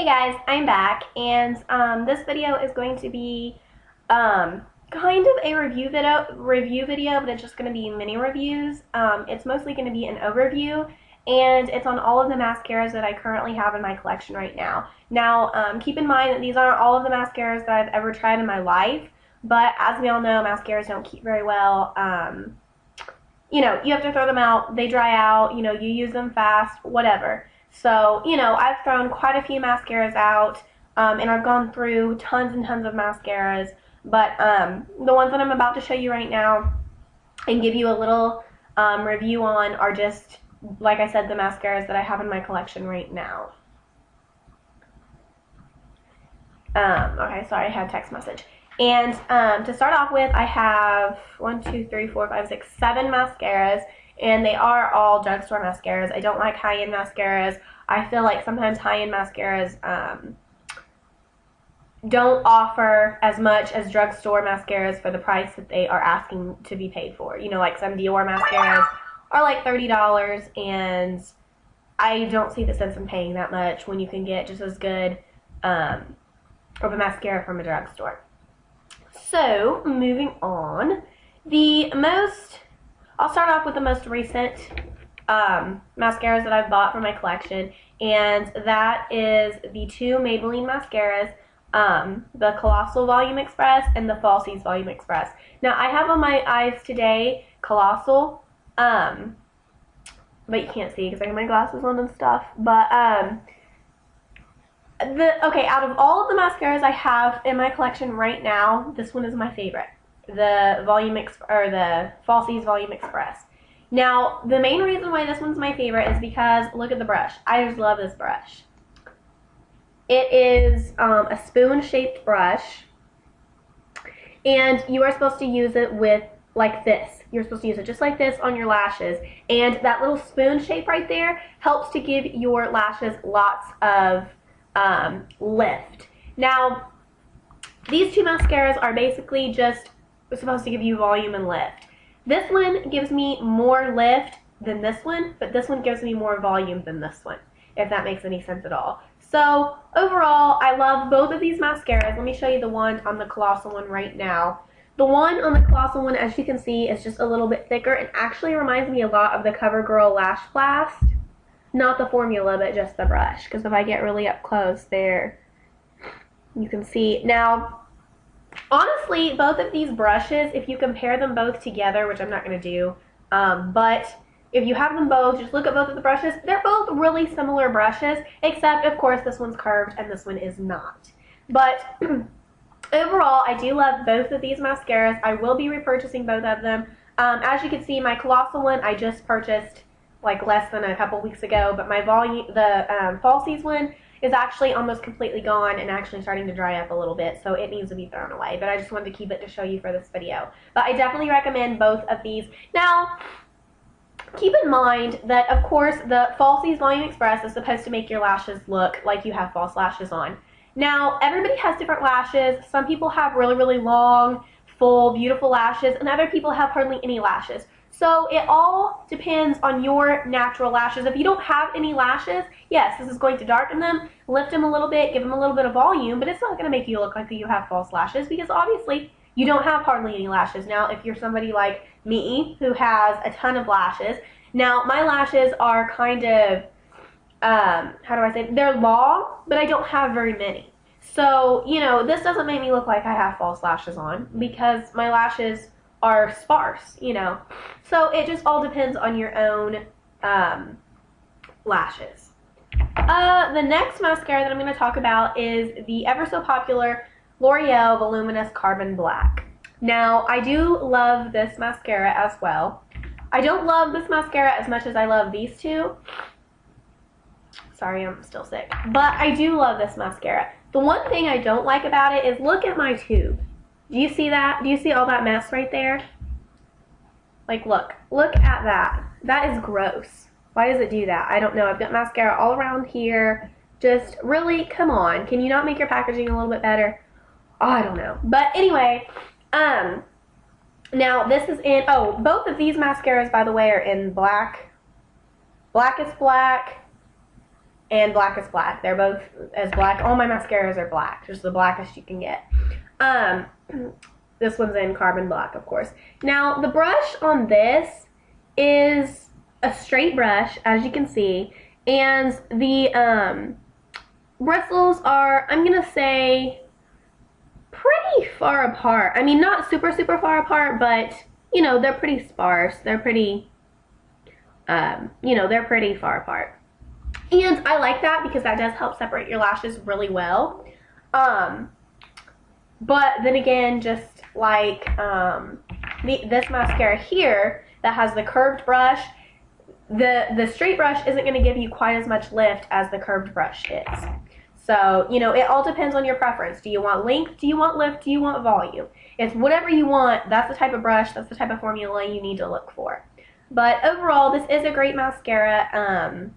Hey guys, I'm back, and this video is going to be kind of a review video, but it's just going to be mini reviews. It's mostly going to be an overview, and it's on all of the mascaras that I currently have in my collection right now. Now, keep in mind that these aren't all of the mascaras that I've ever tried in my life, but as we all know, mascaras don't keep very well. You have to throw them out, they dry out, you use them fast, whatever. So, I've thrown quite a few mascaras out, and I've gone through tons and tons of mascaras, but the ones that I'm about to show you right now and give you a little review on are just, like I said, the mascaras that I have in my collection right now. Okay, sorry, I had a text message. And to start off with, I have 1, 2, 3, 4, 5, 6, 7 mascaras, and they are all drugstore mascaras. I don't like high-end mascaras. I feel like sometimes high-end mascaras don't offer as much as drugstore mascaras for the price that they are asking to be paid for. Like some Dior mascaras are like $30, and I don't see the sense in paying that much when you can get just as good of a mascara from a drugstore. So, moving on, I'll start off with the most recent mascaras that I've bought for my collection, and that is the 2 Maybelline mascaras, the Colossal Volume Express and the Falsies Volume Express. Now, I have on my eyes today Colossal, but you can't see because I have my glasses on and stuff, but out of all of the mascaras I have in my collection right now, this one is my favorite. The Falsies Volume Express. Now, the main reason why this one's my favorite is because look at the brush. I just love this brush. It is a spoon-shaped brush, and you are supposed to use it with like this. You're supposed to use it just like this on your lashes, and that little spoon shape right there helps to give your lashes lots of lift. Now, these 2 mascaras are basically just supposed to give you volume and lift. This one gives me more lift than this one, but this one gives me more volume than this one, if that makes any sense at all. So, overall, I love both of these mascaras. Let me show you the one on the Colossal one right now. The one on the Colossal one, as you can see, is just a little bit thicker and actually reminds me a lot of the CoverGirl Lash Blast. Not the formula, but just the brush, because if I get really up close there, you can see. Now, honestly, both of these brushes, if you compare them both together, which I'm not going to do, but if you have them both, just look at both of the brushes, they're both really similar brushes, except, of course, this one's curved and this one is not. But overall, I do love both of these mascaras. I will be repurchasing both of them. As you can see, my Colossal one I just purchased like less than a couple weeks ago, but my Falsies one is actually almost completely gone and actually starting to dry up a little bit, so it needs to be thrown away, but I just wanted to keep it to show you for this video. But I definitely recommend both of these. Now, keep in mind that, of course, the Falsies Volume Express is supposed to make your lashes look like you have false lashes on. Now, everybody has different lashes. Some people have really, really long, full, beautiful lashes, and other people have hardly any lashes. So it all depends on your natural lashes. If you don't have any lashes, yes, this is going to darken them, lift them a little bit, give them a little bit of volume, but it's not going to make you look like you have false lashes because obviously you don't have hardly any lashes. Now, if you're somebody like me who has a ton of lashes, now my lashes are kind of, how do I say, they're long, but I don't have very many. So, this doesn't make me look like I have false lashes on because my lashes are sparse, So it just all depends on your own lashes. The next mascara that I'm going to talk about is the ever so popular L'Oreal Voluminous Carbon Black. Now, I do love this mascara as well. I don't love this mascara as much as I love these 2. Sorry, I'm still sick. But I do love this mascara. The one thing I don't like about it is look at my tube. Do you see that? Do you see all that mess right there? Like, look at that. That is gross. Why does it do that? I don't know. I've got mascara all around here. Just really, come on. Can you not make your packaging a little bit better? Oh, I don't know. But anyway, now this is in, both of these mascaras, by the way, are in black, blackest black, and Black is Black. They're both as black. All my mascaras are black, just the blackest you can get. This one's in Carbon Black, of course. Now, the brush on this is a straight brush, as you can see, and the bristles are, I'm going to say, pretty far apart. I mean, not super, super far apart, but, you know, they're pretty sparse. They're pretty, you know, they're pretty far apart. And I like that because that does help separate your lashes really well. But then again, just like this mascara here that has the curved brush, the straight brush isn't going to give you quite as much lift as the curved brush is. So, you know, it all depends on your preference. Do you want length? Do you want lift? Do you want volume? It's whatever you want. That's the type of brush, that's the type of formula you need to look for. But overall, this is a great mascara.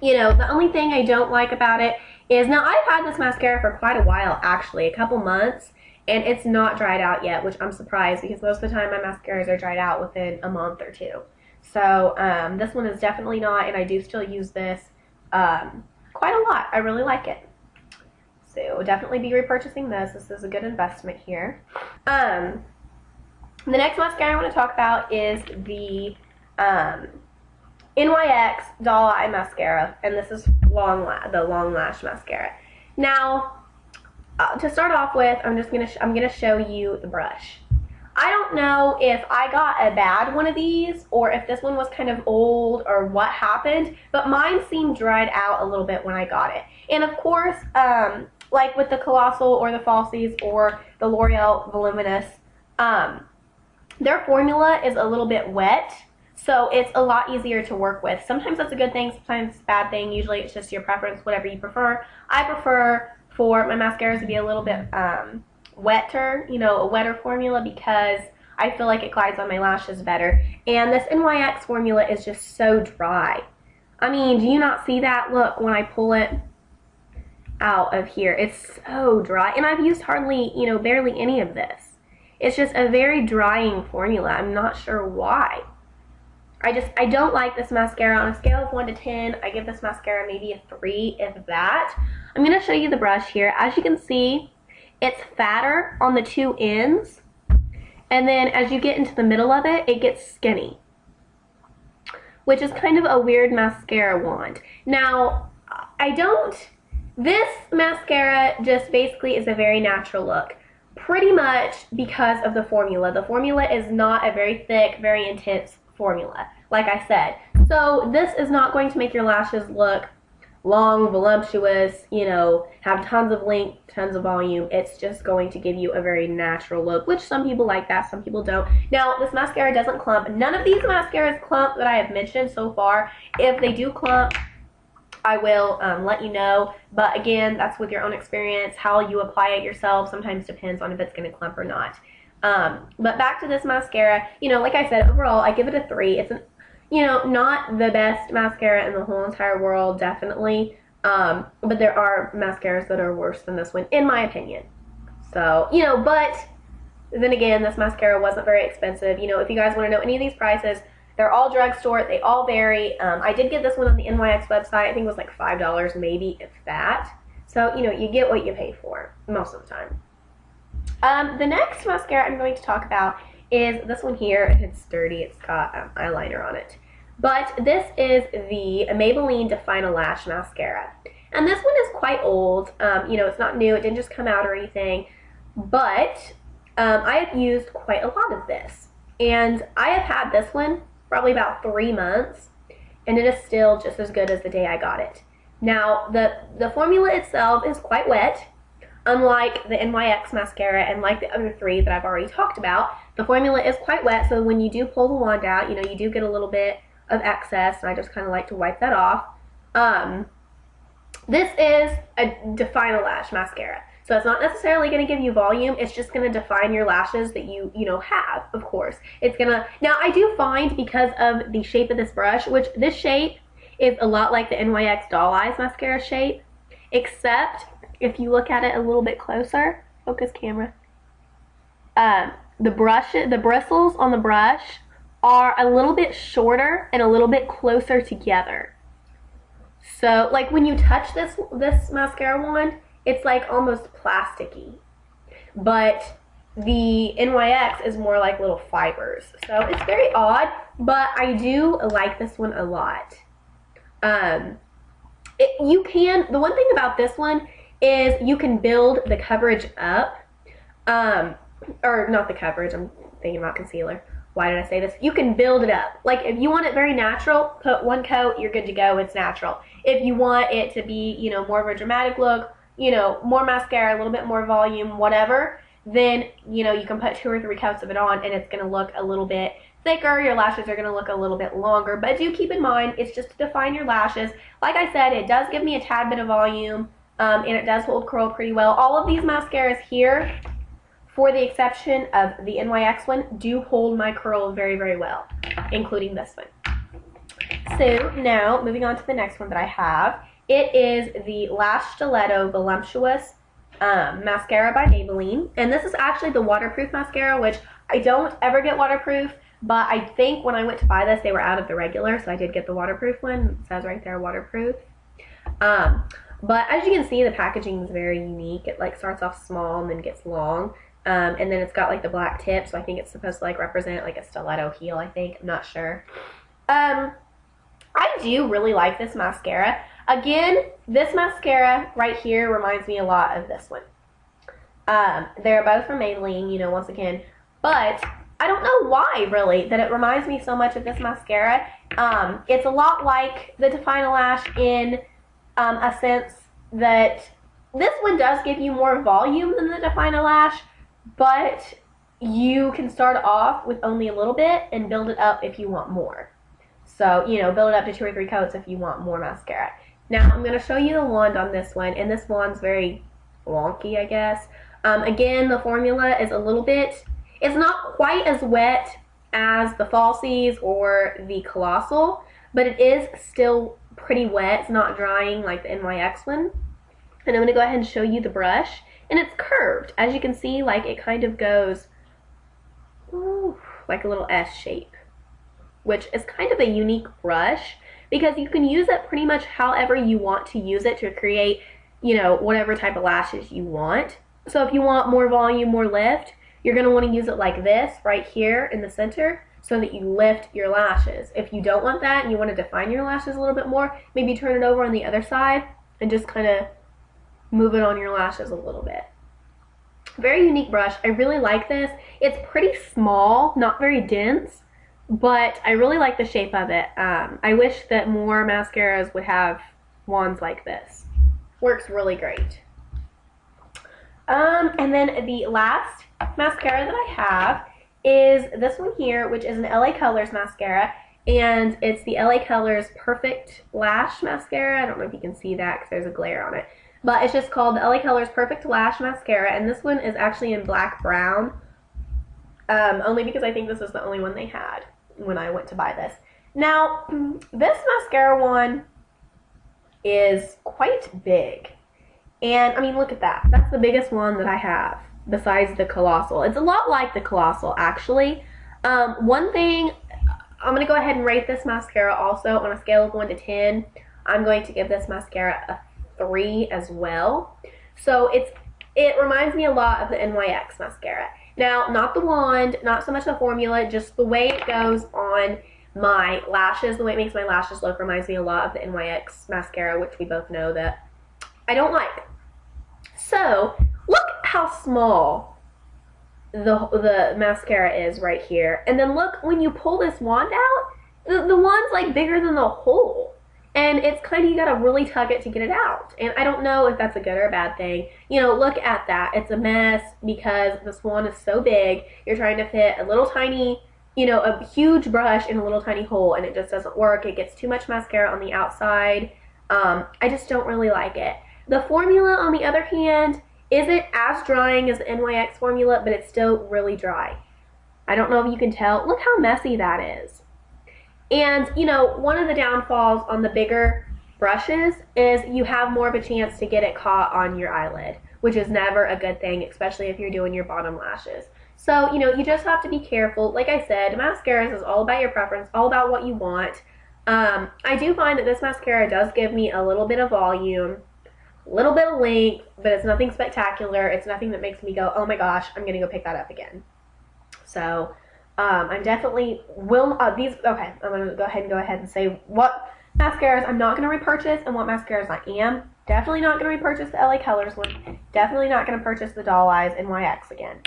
You know, the only thing I don't like about it is, now I've had this mascara for quite a while, actually, a couple months, and it's not dried out yet, which I'm surprised because most of the time my mascaras are dried out within a month or two. So this one is definitely not, and I do still use this quite a lot. I really like it. So definitely be repurchasing this. This is a good investment here. The next mascara I want to talk about is the NYX Doll Eye Mascara, and this is the Long Lash Mascara. Now, to start off with, I'm gonna show you the brush. I don't know if I got a bad one of these or if this one was kind of old or what happened, but mine seemed dried out a little bit when I got it. And of course, like with the Colossal or the Falsies or the L'Oreal Voluminous, their formula is a little bit wet. So it's a lot easier to work with. Sometimes that's a good thing, sometimes it's a bad thing. Usually it's just your preference, whatever you prefer. I prefer for my mascaras to be a little bit wetter, you know, a wetter formula, because I feel like it glides on my lashes better. And this NYX formula is just so dry. I mean, do you not see that? Look, when I pull it out of here, it's so dry. And I've used hardly, you know, barely any of this. It's just a very drying formula. I'm not sure why. I don't like this mascara. On a scale of 1 to 10, I give this mascara maybe a 3, if that. I'm going to show you the brush here. As you can see, it's fatter on the two ends, and then as you get into the middle of it, it gets skinny, which is kind of a weird mascara wand. Now, this mascara just basically is a very natural look, pretty much because of the formula. The formula is not a very thick, very intense formula, like I said. So this is not going to make your lashes look long, voluptuous, you know, have tons of length, tons of volume. It's just going to give you a very natural look, which some people like that, some people don't. Now, this mascara doesn't clump. None of these mascaras clump that I have mentioned so far. If they do clump, I will let you know. But again, that's with your own experience. How you apply it yourself sometimes depends on if it's going to clump or not. But back to this mascara, you know, like I said, overall, I give it a 3. It's, you know, not the best mascara in the whole entire world, definitely. But there are mascaras that are worse than this one, in my opinion. So, you know, but then again, this mascara wasn't very expensive. You know, if you guys want to know any of these prices, they're all drugstore. They all vary. I did get this one on the NYX website. I think it was like $5, maybe, if that. So, you know, you get what you pay for most of the time. The next mascara I'm going to talk about is this one here. It's sturdy. It's got eyeliner on it. But this is the Maybelline Define a Lash Mascara. And this one is quite old. You know, it's not new. It didn't just come out or anything. But I have used quite a lot of this. And I have had this one probably about 3 months. And it is still just as good as the day I got it. Now, the formula itself is quite wet. Unlike the NYX mascara and like the other 3 that I've already talked about, the formula is quite wet, so when you do pull the wand out, you know, you do get a little bit of excess, and I just kind of like to wipe that off. This is a Define a Lash mascara, so it's not necessarily going to give you volume, it's just going to define your lashes that you know, have, of course. It's going to, now I do find, because of the shape of this brush, which this shape is a lot like the NYX Doll Eyes mascara shape, except if you look at it a little bit closer, focus camera, the bristles on the brush are a little bit shorter and a little bit closer together. So like when you touch this mascara wand, it's like almost plasticky. But the NYX is more like little fibers. So it's very odd, but I do like this one a lot. The one thing about this one is you can build the coverage up. Or not the coverage, I'm thinking about concealer. Why did I say this? You can build it up. Like if you want it very natural, put one coat, you're good to go, it's natural. If you want it to be, you know, more of a dramatic look, you know, more mascara, a little bit more volume, whatever, then, you know, you can put 2 or 3 coats of it on and it's going to look a little bit thicker. Your lashes are going to look a little bit longer, but do keep in mind, it's just to define your lashes. Like I said, it does give me a tad bit of volume, and it does hold curl pretty well. All of these mascaras here, for the exception of the NYX one, do hold my curl very, very well, including this one. So now, moving on to the next one that I have, it is the Lash Stiletto Voluptuous mascara by Maybelline, and this is actually the waterproof mascara, which I don't ever get waterproof, but I think when I went to buy this, they were out of the regular, so I did get the waterproof one. It says right there, waterproof. But as you can see, the packaging is very unique. It like starts off small and then gets long, and then it's got like the black tip, so I think it's supposed to like represent like a stiletto heel, I think. I'm not sure. I do really like this mascara. Again, this mascara right here reminds me a lot of this one. They're both from Maybelline, you know, once again, but I don't know why, really, that it reminds me so much of this mascara. It's a lot like the Define a Lash in a sense that this one does give you more volume than the Define a Lash, but you can start off with only a little bit and build it up if you want more. So, you know, build it up to 2 or 3 coats if you want more mascara. Now, I'm going to show you the wand on this one, and this wand's very wonky, I guess. Again, the formula is a little bit, it's not quite as wet as the Falsies or the Colossal, but it is still pretty wet. It's not drying like the NYX one. And I'm going to go ahead and show you the brush, and it's curved. As you can see, like it kind of goes like a little S shape, which is kind of a unique brush because you can use it pretty much however you want to use it to create, you know, whatever type of lashes you want. So if you want more volume, more lift, you're going to want to use it like this right here in the center so that you lift your lashes. If you don't want that and you want to define your lashes a little bit more, maybe turn it over on the other side and just kind of move it on your lashes a little bit. Very unique brush. I really like this. It's pretty small, not very dense, but I really like the shape of it. I wish that more mascaras would have wands like this. Works really great. And then the last mascara that I have is this one here, which is an LA Colors mascara, and it's the LA Colors Perfect Lash Mascara. I don't know if you can see that because there's a glare on it, but it's just called the LA Colors Perfect Lash Mascara, and this one is actually in black brown, only because I think this is the only one they had when I went to buy this. Now, this mascara one is quite big. And, I mean, look at that. That's the biggest one that I have, besides the Colossal. It's a lot like the Colossal, actually. One thing, I'm going to go ahead and rate this mascara also on a scale of 1 to 10. I'm going to give this mascara a 3 as well. So, it reminds me a lot of the NYX mascara. Now, not the wand, not so much the formula, just the way it goes on my lashes, the way it makes my lashes look reminds me a lot of the NYX mascara, which we both know that I don't like. So, look how small the mascara is right here. And then look, when you pull this wand out, the wand's like bigger than the hole. And it's kind of, you gotta really tug it to get it out. And I don't know if that's a good or a bad thing. You know, look at that. It's a mess because this wand is so big. You're trying to fit a little tiny, you know, a huge brush in a little tiny hole, and it just doesn't work. It gets too much mascara on the outside. I just don't really like it. The formula, on the other hand, isn't as drying as the NYX formula, but it's still really dry. I don't know if you can tell. Look how messy that is. And, you know, one of the downfalls on the bigger brushes is you have more of a chance to get it caught on your eyelid, which is never a good thing, especially if you're doing your bottom lashes. So, you know, you just have to be careful. Like I said, mascaras is all about your preference, all about what you want. I do find that this mascara does give me a little bit of volume, a little bit of length, but it's nothing spectacular. It's nothing that makes me go, oh my gosh, I'm going to go pick that up again. So, I'm definitely okay, I'm going to go ahead and say what mascaras I'm not going to repurchase and what mascaras I am. Definitely not going to repurchase the LA Colors one. Definitely not going to purchase the Doll Eyes NYX again.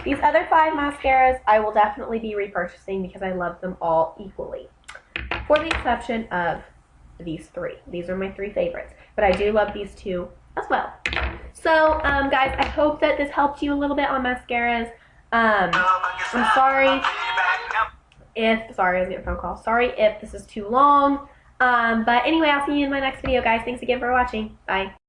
These other 5 mascaras I will definitely be repurchasing because I love them all equally. For the exception of these 3. These are my 3 favorites. But I do love these 2 as well. So, guys, I hope that this helped you a little bit on mascaras. I'm sorry if, sorry, I was getting a phone call. Sorry if this is too long. But anyway, I'll see you in my next video, guys. Thanks again for watching. Bye.